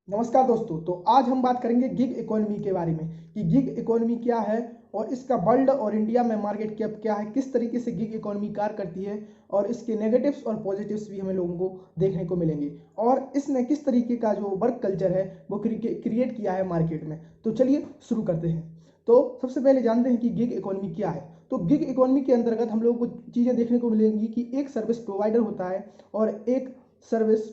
नमस्कार दोस्तों। तो आज हम बात करेंगे गिग इकोनॉमी के बारे में कि गिग इकोनॉमी क्या है और इसका वर्ल्ड और इंडिया में मार्केट कैप क्या है, किस तरीके से गिग इकोनॉमी कार्य करती है और इसके नेगेटिव्स और पॉजिटिव्स भी हमें लोगों को देखने को मिलेंगे और इसने किस तरीके का जो वर्क कल्चर है वो क्रिएट किया है मार्केट में। तो चलिए शुरू करते हैं। तो सबसे पहले जानते हैं कि गिग इकोनॉमी क्या है। तो गिग इकोनॉमी के अंतर्गत हम लोगों को चीज़ें देखने को मिलेंगी कि एक सर्विस प्रोवाइडर होता है और एक सर्विस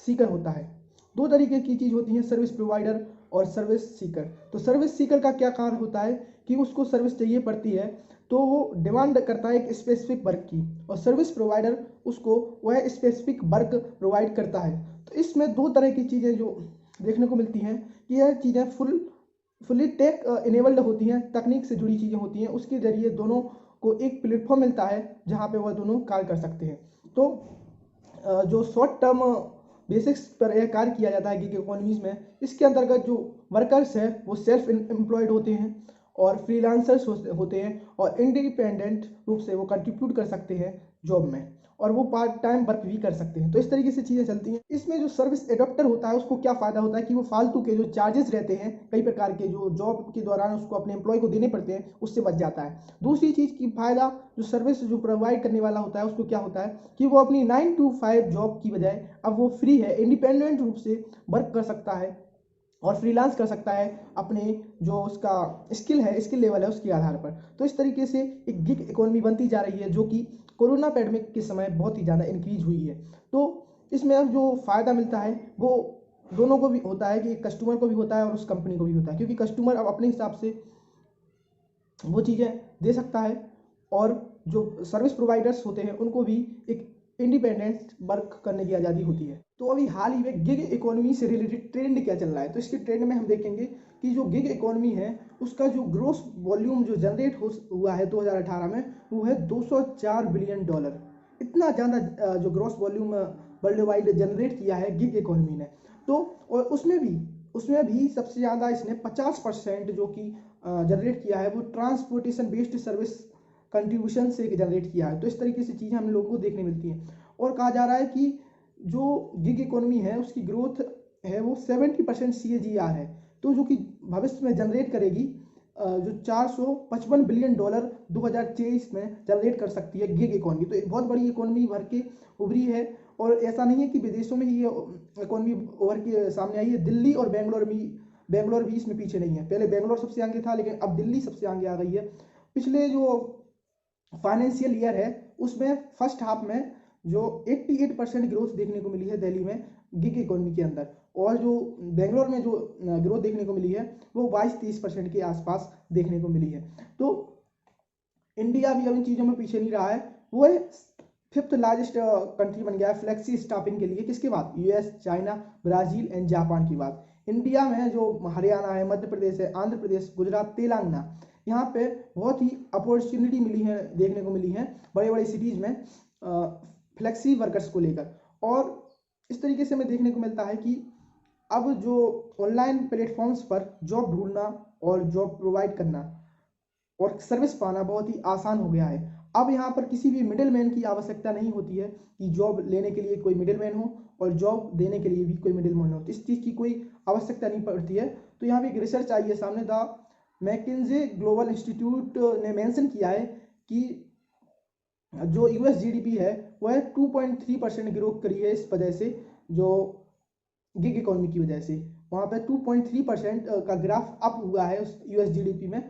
सीकर होता है। दो तरीके की चीज़ होती है, सर्विस प्रोवाइडर और सर्विस सीकर। तो सर्विस सीकर का क्या कार्य होता है कि उसको सर्विस चाहिए पड़ती है तो वो डिमांड करता है एक स्पेसिफिक वर्क की और सर्विस प्रोवाइडर उसको वह स्पेसिफिक वर्क प्रोवाइड करता है। तो इसमें दो तरह की चीज़ें जो देखने को मिलती हैं कि यह चीज़ें फुली टेक इनेबल्ड होती हैं, तकनीक से जुड़ी चीज़ें होती हैं। उसके जरिए दोनों को एक प्लेटफॉर्म मिलता है जहाँ पे वह दोनों कार्य कर सकते हैं। तो जो शॉर्ट टर्म बेसिक्स पर यह कार्य किया जाता है गिग इकोनॉमीज में, इसके अंतर्गत जो वर्कर्स हैं वो सेल्फ एम्प्लॉयड होते हैं और फ्रीलांसर्स होते हैं और इंडिपेंडेंट रूप से वो कंट्रीब्यूट कर सकते हैं जॉब में और वो पार्ट टाइम वर्क भी कर सकते हैं। तो इस तरीके से चीज़ें चलती हैं। इसमें जो सर्विस एडॉप्टर होता है उसको क्या फ़ायदा होता है कि वो फालतू के जो चार्जेस रहते हैं कई प्रकार के जो जॉब के दौरान उसको अपने एम्प्लॉय को देने पड़ते हैं उससे बच जाता है। दूसरी चीज़ की फ़ायदा जो सर्विस जो प्रोवाइड करने वाला होता है उसको क्या होता है कि वो अपनी 9 to 5 जॉब की बजाय अब वो फ्री है, इंडिपेंडेंट रूप से वर्क कर सकता है और फ्रीलांस कर सकता है अपने जो उसका स्किल लेवल है उसके आधार पर। तो इस तरीके से एक गिग इकोनॉमी बनती जा रही है जो कि कोरोना पैंडेमिक के समय बहुत ही ज़्यादा इंक्रीज हुई है। तो इसमें अब जो फ़ायदा मिलता है वो दोनों को भी होता है कि कस्टमर को भी होता है और उस कंपनी को भी होता है, क्योंकि कस्टमर अब अपने हिसाब से वो चीज़ें दे सकता है और जो सर्विस प्रोवाइडर्स होते हैं उनको भी एक इंडिपेंडेंट वर्क करने की आज़ादी होती है। तो अभी हाल ही में गिग इकोनॉमी से रिलेटेड ट्रेंड क्या चल रहा है, तो इसके ट्रेंड में हम देखेंगे कि जो गिग इकोनॉमी है उसका जो ग्रोस वॉल्यूम जो जनरेट हुआ है 2018 में वो है $204 बिलियन। इतना ज़्यादा जो gross volume world wide generate किया है गिग इकोनॉमी ने। तो और उसमें भी सबसे ज़्यादा इसने 50% जो कि जनरेट किया है वो ट्रांसपोर्टेशन बेस्ड सर्विस कंट्रीब्यूशन से जनरेट किया है। तो इस तरीके से चीज़ें हम लोगों को देखने मिलती हैं और कहा जा रहा है कि जो गिग इकोनॉमी है उसकी ग्रोथ है वो 70% CAGR है। तो जो कि भविष्य में जनरेट करेगी जो $455 बिलियन 2023 में जनरेट कर सकती है गिग इकोनॉमी। तो एक बहुत बड़ी इकोनॉमी भर के उभरी है और ऐसा नहीं है कि विदेशों में ही ये इकोनॉमी उभर के सामने आई है। दिल्ली और बेंगलोर भी इसमें पीछे नहीं है। पहले बेंगलोर सबसे आगे था लेकिन अब दिल्ली सबसे आगे आ गई है। पिछले जो फाइनेंशियल ईयर है उसमें फर्स्ट हाफ में जो 88% ग्रोथ देखने को मिली है दिल्ली में गिग इकोनॉमी के अंदर, और जो बेंगलोर में जो ग्रोथ देखने को मिली है वो 22-30% के आसपास देखने को मिली है। तो इंडिया भी अब इन चीज़ों में पीछे नहीं रहा है, वो है फिफ्थ लार्जेस्ट कंट्री बन गया है फ्लेक्सी स्टाफिंग के लिए। किसके बाद? US, China, Brazil and Japan की बात। इंडिया में जो हरियाणा है, मध्य प्रदेश है, आंध्र प्रदेश, गुजरात, तेलंगाना, यहाँ पे बहुत ही अपॉर्चुनिटी मिली है, देखने को मिली है बड़े बड़े सिटीज़ में फ्लेक्सी वर्कर्स को लेकर। और इस तरीके से हमें देखने को मिलता है कि अब जो ऑनलाइन प्लेटफॉर्म्स पर जॉब ढूंढना और जॉब प्रोवाइड करना और सर्विस पाना बहुत ही आसान हो गया है। अब यहाँ पर किसी भी मिडिल मैन की आवश्यकता नहीं होती है कि जॉब लेने के लिए कोई मिडिल मैन हो और जॉब देने के लिए भी कोई मिडिल मैन हो, तो इस चीज़ की कोई आवश्यकता नहीं पड़ती है। तो यहाँ पे एक रिसर्च आई है सामने, द मैकिन्जे ग्लोबल इंस्टीट्यूट ने मेंशन किया है कि जो US GDP है वह 2.3% ग्रो करी है इस वजह से, जो गिग इकोनॉमी की वजह से वहाँ पे 2.3% का ग्राफ अप हुआ है उस US GDP में,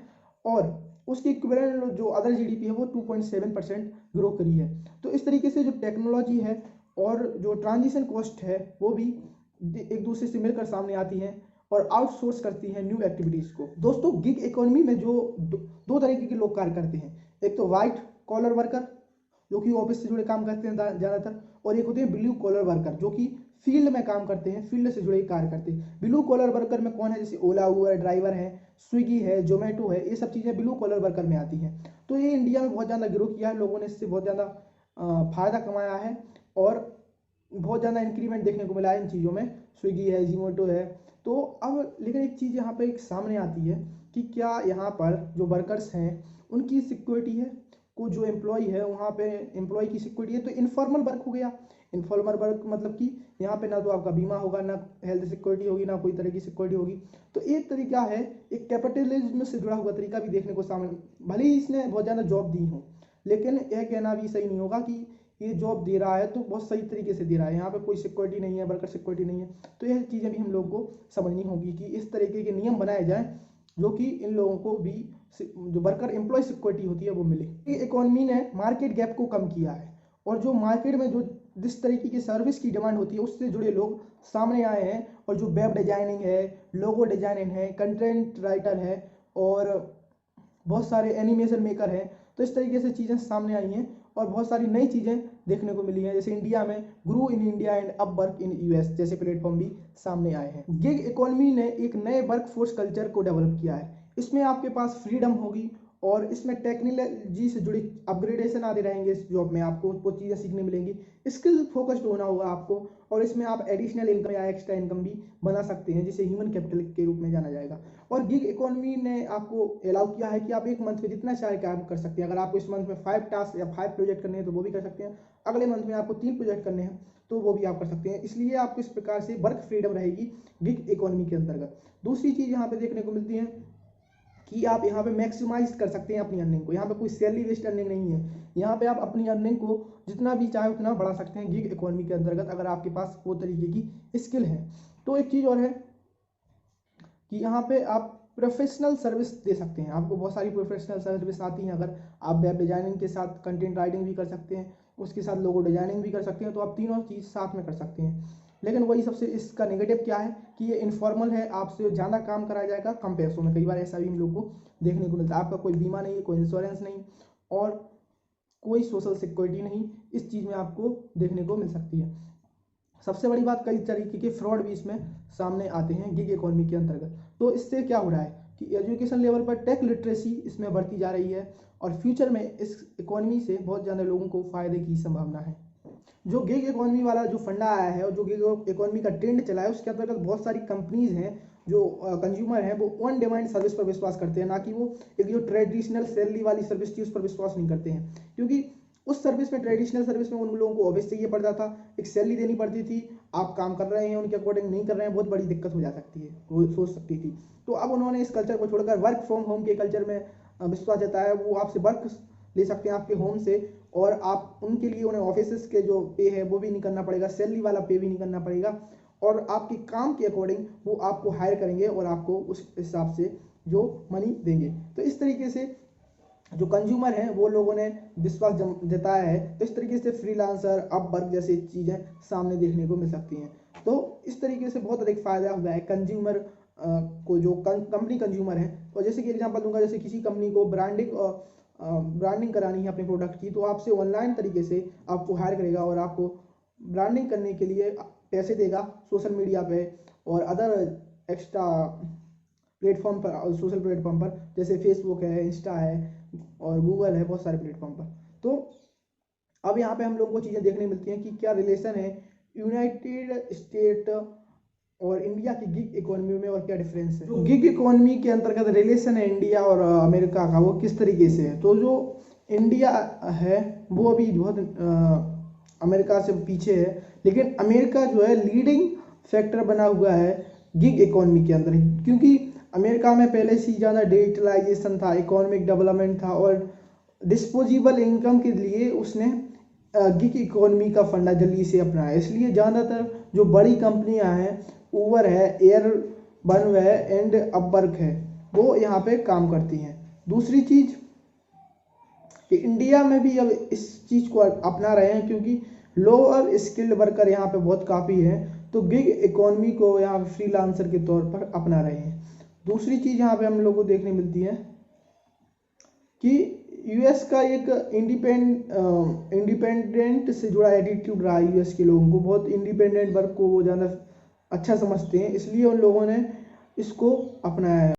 और उसके इक्विवेलेंट जो अदर GDP है वो 2.7% ग्रो करी है। तो इस तरीके से जो टेक्नोलॉजी है और जो ट्रांजिशन कॉस्ट है वो भी एक दूसरे से मिलकर सामने आती हैं और आउटसोर्स करती हैं न्यू एक्टिविटीज़ को। दोस्तों गिग इकोनॉमी में जो दो तरीके के लोग कार्य करते हैं, एक तो वाइट कॉलर वर्कर जो कि ऑफिस से जुड़े काम करते हैं ज़्यादातर, और एक होते हैं ब्लू कॉलर वर्कर जो कि फील्ड में काम करते हैं, फील्ड से जुड़े कार्य करते हैं। ब्लू कॉलर वर्कर में कौन है? जैसे ओला, उबर ड्राइवर है, स्विगी है, जोमेटो है, ये सब चीज़ें ब्लू कॉलर वर्कर में आती हैं। तो ये इंडिया में बहुत ज़्यादा ग्रो किया है, लोगों ने इससे बहुत ज़्यादा फ़ायदा कमाया है और बहुत ज़्यादा इंक्रीमेंट देखने को मिला है इन चीज़ों में। स्विगी है, जोमेटो है। तो अब लेकिन एक चीज़ यहाँ पर एक सामने आती है कि क्या यहाँ पर जो वर्कर्स हैं उनकी सिक्योरिटी है? को जो एम्प्लॉय है वहाँ पे एम्प्लॉय की सिक्योरिटी है? तो इनफॉर्मल वर्क हो गया। इनफॉर्मल वर्क मतलब कि यहाँ पे ना तो आपका बीमा होगा, ना हेल्थ सिक्योरिटी होगी, ना कोई तरह की सिक्योरिटी होगी। तो एक तरीका है, एक कैपिटलिज्म से जुड़ा हुआ तरीका भी देखने को सामने, भले ही इसने बहुत ज़्यादा जॉब दी हो, लेकिन यह कहना भी सही नहीं होगा कि ये जॉब दे रहा है तो बहुत सही तरीके से दे रहा है। यहाँ पे कोई सिक्योरिटी नहीं है, वर्कर सिक्योरिटी नहीं है। तो यह चीज़ें भी हम लोग को समझनी होगी कि इस तरीके के नियम बनाए जाएँ जो कि इन लोगों को भी जो वर्कर एम्प्लॉय सिक्योरिटी होती है वो मिले। इकोनॉमी ने मार्केट गैप को कम किया है, और जो मार्केट में जो जिस तरीके की सर्विस की डिमांड होती है उससे जुड़े लोग सामने आए हैं। और जो वेब डिजाइनिंग है, लोगो डिजाइनिंग है, कंटेंट राइटर है, और बहुत सारे एनिमेशन मेकर हैं। तो इस तरीके से चीज़ें सामने आई हैं और बहुत सारी नई चीज़ें देखने को मिली हैं। जैसे इंडिया में Guru in India and Upwork in US जैसे प्लेटफॉर्म भी सामने आए हैं। गिग इकोनॉमी ने एक नए वर्क फोर्स कल्चर को डेवलप किया है। इसमें आपके पास फ्रीडम होगी और इसमें टेक्नोलॉजी से जुड़ी अपग्रेडेशन आते रहेंगे। इस जॉब में आपको वो चीज़ें सीखने मिलेंगी, स्किल फोकस्ड होना होगा आपको, और इसमें आप एडिशनल इनकम या एक्स्ट्रा इनकम भी बना सकते हैं जिसे ह्यूमन कैपिटल के रूप में जाना जाएगा। और गिग इकोनॉमी ने आपको अलाउ किया है कि आप एक मंथ में जितना चाहे काम कर सकते हैं। अगर आपको इस मंथ में 5 टास्क या 5 प्रोजेक्ट करने हैं तो वो भी कर सकते हैं। अगले मंथ में आपको 3 प्रोजेक्ट करने हैं तो वो भी आप कर सकते हैं। इसलिए आपको इस प्रकार से वर्क फ्रीडम रहेगी गिग इकोनॉमी के अंतर्गत। दूसरी चीज़ यहाँ पे देखने को मिलती है कि आप यहाँ पे मैक्सिमाइज कर सकते हैं अपनी अर्निंग को। यहाँ पे कोई सैलरी बेस्ड अर्निंग नहीं है। यहाँ पे आप अपनी अर्निंग को जितना भी चाहे उतना बढ़ा सकते हैं गिग इकोनॉमी के अंतर्गत, अगर आपके पास वो तरीके की स्किल है। तो एक चीज़ और है कि यहाँ पे आप प्रोफेशनल सर्विस दे सकते हैं। आपको बहुत सारी प्रोफेशनल सर्विस आती हैं। अगर आप वेब डिजाइनिंग के साथ कंटेंट राइटिंग भी कर सकते हैं, उसके साथ लोगो डिजाइनिंग भी कर सकते हैं, तो आप तीनों चीज़ साथ में कर सकते हैं। लेकिन वही सबसे इसका नेगेटिव क्या है कि ये इनफॉर्मल है, आपसे ज़्यादा काम कराया जाएगा कम पैसों में। कई बार ऐसा भी हम लोग को देखने को मिलता है। आपका कोई बीमा नहीं है, कोई इंश्योरेंस नहीं, और कोई सोशल सिक्योरिटी नहीं। इस चीज़ में आपको देखने को मिल सकती है। सबसे बड़ी बात, कई तरीके के फ्रॉड भी इसमें सामने आते हैं गिग इकोनॉमी के अंतर्गत। तो इससे क्या हो रहा है कि एजुकेशन लेवल पर टेक लिटरेसी इसमें बढ़ती जा रही है, और फ्यूचर में इस इकोनॉमी से बहुत ज़्यादा लोगों को फ़ायदे की संभावना है। जो गिग इकोनॉमी वाला जो फंडा आया है और जो गिग इकोनॉमी का ट्रेंड चला है, उसके अंतर्गत बहुत सारी कंपनीज हैं जो कंज्यूमर हैं वो ऑन डिमांड सर्विस पर विश्वास करते हैं, ना कि वो एक जो ट्रेडिशनल सैलरी वाली सर्विस थी उस पर विश्वास नहीं करते हैं। क्योंकि उस सर्विस में, ट्रेडिशनल सर्विस में, उन लोगों को ऑफिस चाहिए पड़ता था, एक सैलरी देनी पड़ती थी। आप काम कर रहे हैं उनके अकॉर्डिंग नहीं कर रहे हैं, बहुत बड़ी दिक्कत हो जा सकती है, वो सोच सकती थी। तो अब उन्होंने इस कल्चर को छोड़कर वर्क फ्रॉम होम के कल्चर में विश्वास जताया। वो आपसे वर्क ले सकते हैं आपके होम से, और आप उनके लिए उन्हें ऑफिस के जो पे है वो भी नहीं करना पड़ेगा, सैलरी वाला पे भी नहीं करना पड़ेगा, और आपके काम के अकॉर्डिंग वो आपको हायर करेंगे और आपको उस हिसाब से जो मनी देंगे। तो इस तरीके से जो कंज्यूमर हैं वो लोगों ने विश्वास जताया है। तो इस तरीके से फ्रीलांसर, अपवर्क जैसी चीज़ें सामने देखने को मिल सकती हैं। तो इस तरीके से बहुत अधिक फायदा हुआ है कंज्यूमर को, जो कंपनी कंज्यूमर है। और जैसे कि एग्जांपल दूंगा, जैसे किसी कंपनी को ब्रांडिंग करानी है अपने प्रोडक्ट की, तो आपसे ऑनलाइन तरीके से आपको हायर करेगा और आपको ब्रांडिंग करने के लिए पैसे देगा सोशल मीडिया पे और अदर एक्स्ट्रा प्लेटफॉर्म पर, सोशल प्लेटफॉर्म पर, जैसे फेसबुक है, इंस्टा है और गूगल है, बहुत सारे प्लेटफॉर्म पर। तो अब यहाँ पे हम लोगों को चीज़ें देखने मिलती हैं कि क्या रिलेशन है यूनाइटेड स्टेट और इंडिया की गिग इकोनॉमी में, और क्या डिफरेंस है। जो गिग इकोनॉमी के अंतर्गत रिलेशन है इंडिया और अमेरिका का, वो किस तरीके से है। तो जो इंडिया है वो अभी बहुत अमेरिका से पीछे है, लेकिन अमेरिका जो है लीडिंग फैक्टर बना हुआ है गिग इकोनॉमी के अंदर, क्योंकि अमेरिका में पहले से ज़्यादा डिजिटलाइजेशन था, इकोनॉमिक डेवलपमेंट था, और डिस्पोजेबल इनकम के लिए उसने गिग इकोनॉमी का फंडा जल्दी से अपनाया। इसलिए ज़्यादातर जो बड़ी कंपनियां हैं, ऊबर है, एयरबन है एंड अपवर्क है, वो यहाँ पे काम करती हैं। दूसरी चीज़ कि इंडिया में भी अब इस चीज़ को अपना रहे हैं, क्योंकि लोअर स्किल्ड वर्कर यहाँ पे बहुत काफ़ी है, तो गिग इकोनॉमी को यहाँ पे फ्रीलांसर के तौर पर अपना रहे हैं। दूसरी चीज़ यहाँ पे हम लोग को देखने मिलती है कि यूएस का एक इंडिपेंडेंट से जुड़ा एटीट्यूड रहा है। यूएस के लोगों को बहुत इंडिपेंडेंट वर्क को वो ज़्यादा अच्छा समझते हैं, इसलिए उन लोगों ने इसको अपनाया है।